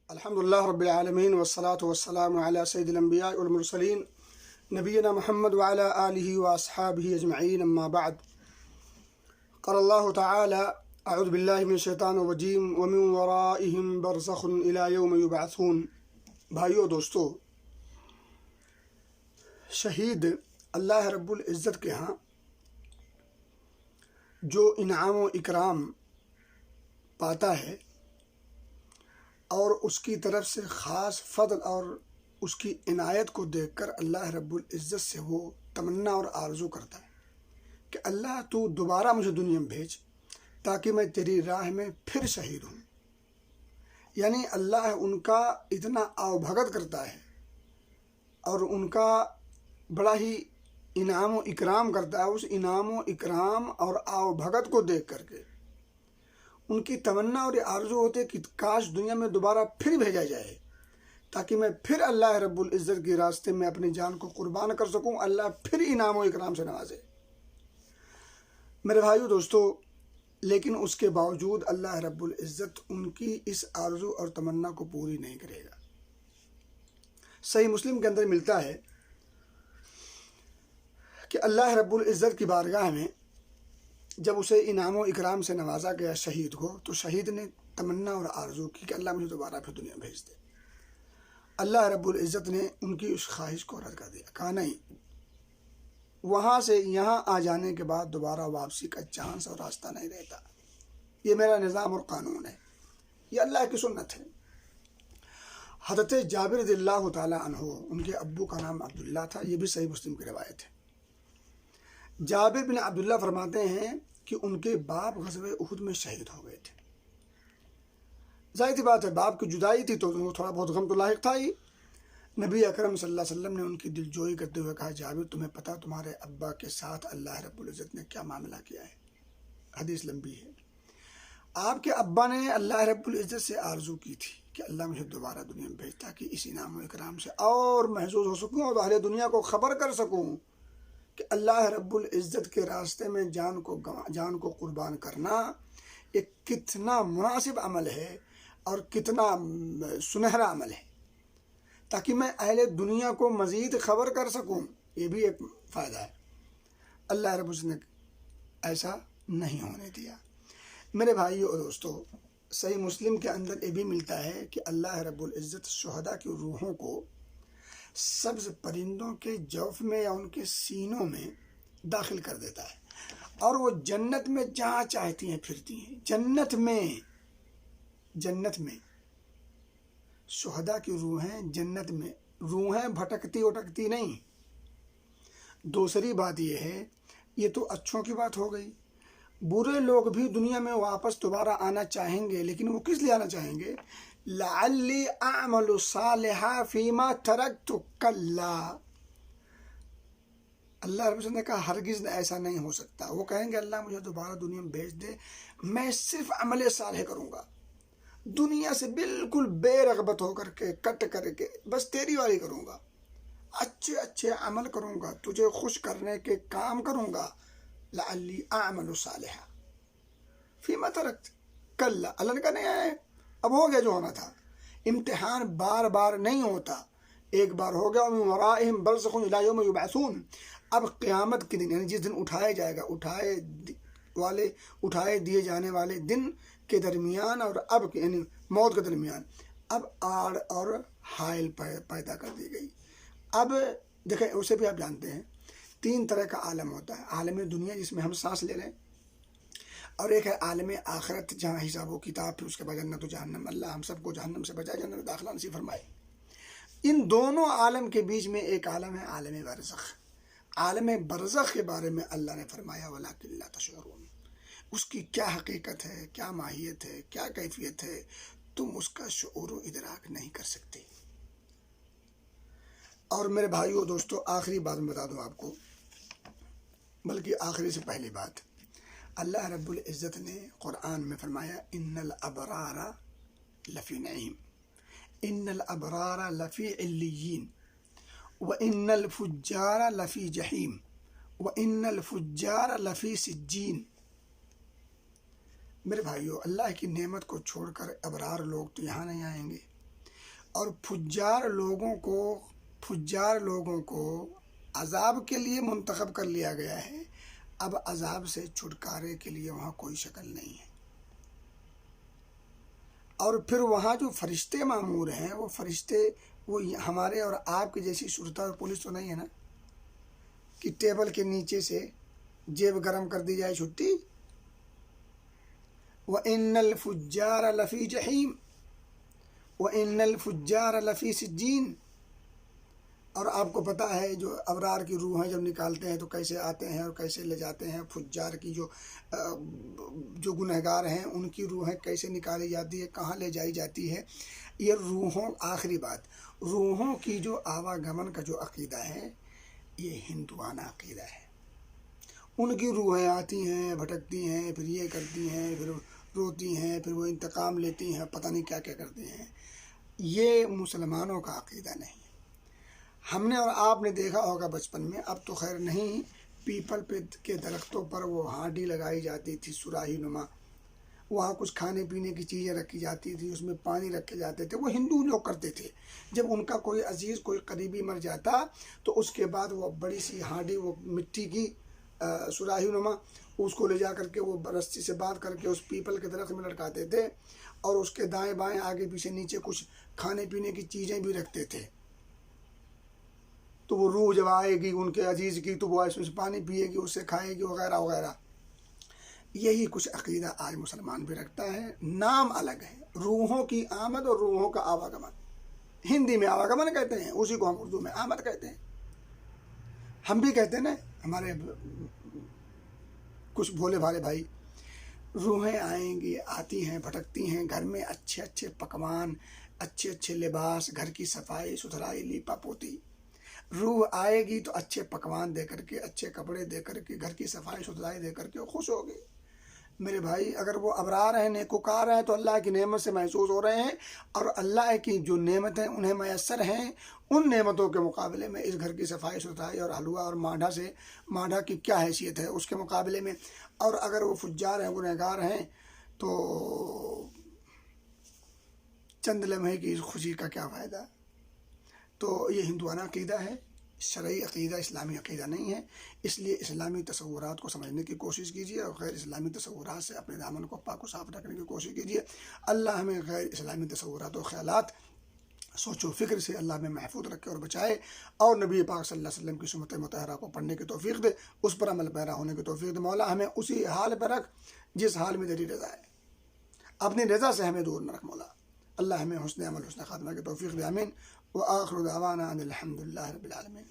الحمد لله رب العالمين والصلاة والسلام على سيد الأنبياء والمرسلين نبينا محمد وعلى آله وأصحابه أجمعين أما بعد. قال الله تعالى: أعوذ بالله من الشيطان الرجيم ومن ورائهم برزخ إلى يوم يبعثون. بھائیو دوستو، شہید اللہ رب العزت کے ہاں جو انعام و اکرام پاتا ہے اور اس کی طرف سے خاص فضل اور اس کی عنایت کو دیکھ کر اللہ رب العزت سے وہ تمنا اور آرزو کرتا ہے کہ اللہ تو دوبارہ مجھے دنیا میں بھیج تاکہ میں تیری راہ میں پھر شہید ہوں. یعنی اللہ ان کا اتنا آؤ بھگت کرتا ہے اور ان کا بڑا ہی انعام و اکرام کرتا ہے. اس انعام و اکرام اور آؤ بھگت کو دیکھ کر کے ان کی تمنا اور آرزو ہوتے کہ کاش دنیا میں دوبارہ پھر بھیجا جائے تاکہ میں پھر اللہ رب العزت کے راستے میں اپنی جان کو قربان کر سکوں، اللہ پھر انعام و اکرام سے نوازے. میرے بھائیو دوستو، لیکن اس کے باوجود اللہ رب العزت ان کی اس آرزو اور تمنا کو پوری نہیں کرے گا. صحیح مسلم کے اندر ملتا ہے کہ اللہ رب العزت کی بارگاہ میں جب اسے انعام و اکرام سے نوازا گیا شہید کو، تو شہید نے تمنا اور آرزو کی کہ اللہ مجھے دوبارہ پھر دنیا بھیج دے. اللہ رب العزت نے ان کی اس خواہش کو رد کر دیا، کہا نہیں، وہاں سے یہاں آ جانے کے بعد دوبارہ واپسی کا چانس اور راستہ نہیں رہتا. یہ میرا نظام اور قانون ہے، یہ اللہ کی سنت ہے. حضرت جابر رضی اللہ تعالیٰ عنہ، ان کے ابو کا نام عبداللہ تھا، یہ بھی صحیح مسلم کی روایت ہے. جابر بن عبداللہ فرماتے ہیں کہ ان کے باپ غزوہ احد میں شہید ہو گئے تھے. ظاہر سی بات ہے، باپ کی جدائی تھی تو تھوڑا بہت غم تو لاحق تھا ہی. نبی اکرم صلی اللہ علیہ وسلم نے ان کی دل جوئی کرتے ہوئے کہا: جابر، تمہیں پتہ تمہارے ابا کے ساتھ اللہ رب العزت نے کیا معاملہ کیا ہے؟ حدیث لمبی ہے. آپ کے ابا نے اللہ رب العزت سے آرزو کی تھی کہ اللہ مجھے دوبارہ دنیا میں بھیج تاکہ اس انعام و اکرام سے اور محظوظ ہو سکوں اور اہل دنیا کو خبر کر سکوں کہ اللہ رب العزت کے راستے میں جان کو قربان کرنا ایک کتنا مناسب عمل ہے اور کتنا سنہرا عمل ہے، تاکہ میں اہل دنیا کو مزید خبر کر سکوں. یہ بھی ایک فائدہ ہے. اللہ رب العزت نے ایسا نہیں ہونے دیا. میرے بھائیو اور دوستو، صحیح مسلم کے اندر یہ بھی ملتا ہے کہ اللہ رب العزت شہداء کی روحوں کو سبز پرندوں کے جوف میں یا ان کے سینوں میں داخل کر دیتا ہے اور وہ جنت میں جہاں چاہتی ہیں پھرتی ہیں. جنت میں شہداء کی روحیں جنت میں، روحیں بھٹکتی اٹکتی نہیں. دوسری بات یہ ہے، یہ تو اچھوں کی بات ہو گئی. برے لوگ بھی دنیا میں واپس دوبارہ آنا چاہیں گے، لیکن وہ کس لیے آنا چاہیں گے؟ لعلی اعمل صالحا فیما ترکت کلا. اللہ رب العزت نے کہا ہرگز ایسا نہیں ہو سکتا. وہ کہیں گے اللہ مجھے دوبارہ دنیا میں بھیج دے، میں صرف عمل صالح کروں گا، دنیا سے بالکل بے رغبت ہو کر کے کٹ کر کے بس تیری والی کروں گا، اچھے عمل کروں گا، تجھے خوش کرنے کے کام کروں گا. لعلی اعمل صالحا فیما ترکت کلا. اللہ نے کہا نہیں آئے، اب ہو گیا جو ہونا تھا. امتحان بار بار نہیں ہوتا، ایک بار ہو گیا. ومن ورائہم برزخ الی یوم یبعثون. اب قیامت کے دن، یعنی جس دن اٹھایا جائے گا، اٹھائے دیے جانے والے دن کے درمیان اور اب یعنی موت کے درمیان اب آڑ اور حائل پیدا کر دی گئی. اب دیکھیں، اسے بھی آپ جانتے ہیں، 3 طرح کا عالم ہوتا ہے. عالم دنیا جس میں ہم سانس لے رہے ہیں، اور ایک ہے عالم آخرت جہاں حساب و کتاب، پھر اس کے بعد جنت و جہنم. اللہ ہم سب کو جہنم سے بچائے، جنت میں داخلہ نصیب فرمائے. ان دونوں عالم کے بیچ میں ایک عالم ہے عالم برزخ. عالم برزخ کے بارے میں اللہ نے فرمایا وَلَٰكِن لَا تَشْعُرُونَ. اس کی کیا حقیقت ہے، کیا ماہیت ہے، کیا کیفیت ہے، تم اس کا شعور و ادراک نہیں کر سکتے. اور میرے بھائیو دوستو، آخری بات میں بتا دوں آپ کو، بلکہ آخری سے پہلی بات، اللہ رب العزت نے قرآن میں فرمایا ان الابرار لفی نعیم، ان الابرار لفی علیین، وان الفجار لفی جحیم، وان الفجار لفی سجین. میرے بھائیو، اللہ کی نعمت کو چھوڑ کر ابرار لوگ تو یہاں نہیں آئیں گے، اور فجار لوگوں کو عذاب کے لیے منتخب کر لیا گیا ہے. اب عذاب سے چھٹکارے کے لیے وہاں کوئی شکل نہیں ہے. اور پھر وہاں جو فرشتے مامور ہیں وہ فرشتے وہ ہمارے اور آپ کی جیسی شرطہ اور پولیس تو نہیں ہے نا کہ ٹیبل کے نیچے سے جیب گرم کر دی جائے چھٹی. وَإِنَّ الْفُجَّارَ لَفِي جَحِيمٍ وَإِنَّ الْفُجَّارَ لَفِي سِجِّينٍ. اور آپ کو پتہ ہے جو ابرار کی روحیں جب نکالتے ہیں تو کیسے آتے ہیں اور کیسے لے جاتے ہیں. فجار کی جو گنہگار ہیں ان کی روحیں کیسے نکالی جاتی ہے, کہاں لے جائی جاتی ہے. یہ روحوں, آخری بات, روحوں کی جو آواگمن کا جو عقیدہ ہے یہ ہندوانہ عقیدہ ہے. ان کی روحیں آتی ہیں, بھٹکتی ہیں, پھر یہ کرتی ہیں, پھر روتی ہیں, پھر وہ انتقام لیتی ہیں, پتہ نہیں کیا کیا کرتی ہیں. یہ مسلمانوں کا عقیدہ نہیں. ہم نے اور آپ نے دیکھا ہوگا بچپن میں, اب تو خیر نہیں, پیپل کے درختوں پر وہ ہانڈی لگائی جاتی تھی سراہی نما, وہاں کچھ کھانے پینے کی چیزیں رکھی جاتی تھی, اس میں پانی رکھے جاتے تھے. وہ ہندو لوگ کرتے تھے. جب ان کا کوئی عزیز, کوئی قریبی مر جاتا تو اس کے بعد وہ بڑی سی ہانڈی, وہ مٹی کی سراہی نما, اس کو لے جا کر کے وہ رسی سے باندھ کر کے اس پیپل کے درخت میں لٹکاتے تھے, اور اس کے دائیں بائیں آگے پیچھے نیچے کچھ کھانے پینے کی چیزیں بھی رکھتے تھے. تو وہ روح جب آئے گی ان کے عزیز کی تو وہ اس میں سے پانی پیے گی, اس سے کھائے گی, وغیرہ وغیرہ. یہی کچھ عقیدہ آج مسلمان بھی رکھتا ہے. نام الگ ہے, روحوں کی آمد اور روحوں کا آواگمن. ہندی میں آواگمن کہتے ہیں, اسی کو ہم اردو میں آمد کہتے ہیں. ہم بھی کہتے ہیں نا, ہمارے کچھ بھولے بھالے بھائی, روحیں آئیں گی, آتی ہیں, بھٹکتی ہیں. گھر میں اچھے اچھے پکوان, اچھے اچھے لباس, گھر کی صفائی ستھرائی, لیپا پوتی. روح آئے گی تو اچھے پکوان دے کر کے, اچھے کپڑے دے کر کے, گھر کی صفائی ستھرائی دے کر کے خوش ہوگی. میرے بھائی, اگر وہ ابرار ہیں, نیکوکار ہیں, تو اللہ کی نعمت سے محسوس ہو رہے ہیں, اور اللہ کی جو نعمتیں انہیں میسر ہیں ان نعمتوں کے مقابلے میں اس گھر کی صفائی ستھرائی اور حلوہ اور ماڈھا کی کیا حیثیت ہے اس کے مقابلے میں. اور اگر وہ فجار ہیں, گنہگار ہیں, تو چند لمحے کی اس خوشی کا کیا فائدہ. تو یہ ہندوانہ عقیدہ ہے, شرعی عقیدہ, اسلامی عقیدہ نہیں ہے. اس لیے اسلامی تصورات کو سمجھنے کی کوشش کیجیے, اور غیر اسلامی تصورات سے اپنے دامن کو پاک و صاف رکھنے کی کوشش کیجیے. اللہ ہمیں غیر اسلامی تصورات و خیالات, سوچ و فکر سے اللہ میں محفوظ رکھے اور بچائے, اور نبی پاک صلی اللہ علیہ وسلم کی سنت مطہرہ کو پڑھنے کی توفیق دے, اس پر عمل پیرا ہونے کی توفیق دے. مولا ہمیں اسی حال پہ رکھ جس حال میں تیری رضا ہے, اپنی رضا سے ہمیں دور نہ رکھ مولا. اللہ ہمیں حسن عمل, حسن خاتمہ کی توفیق دے. آمین. وآخر دعوانا ان الحمد للہ رب العالمین.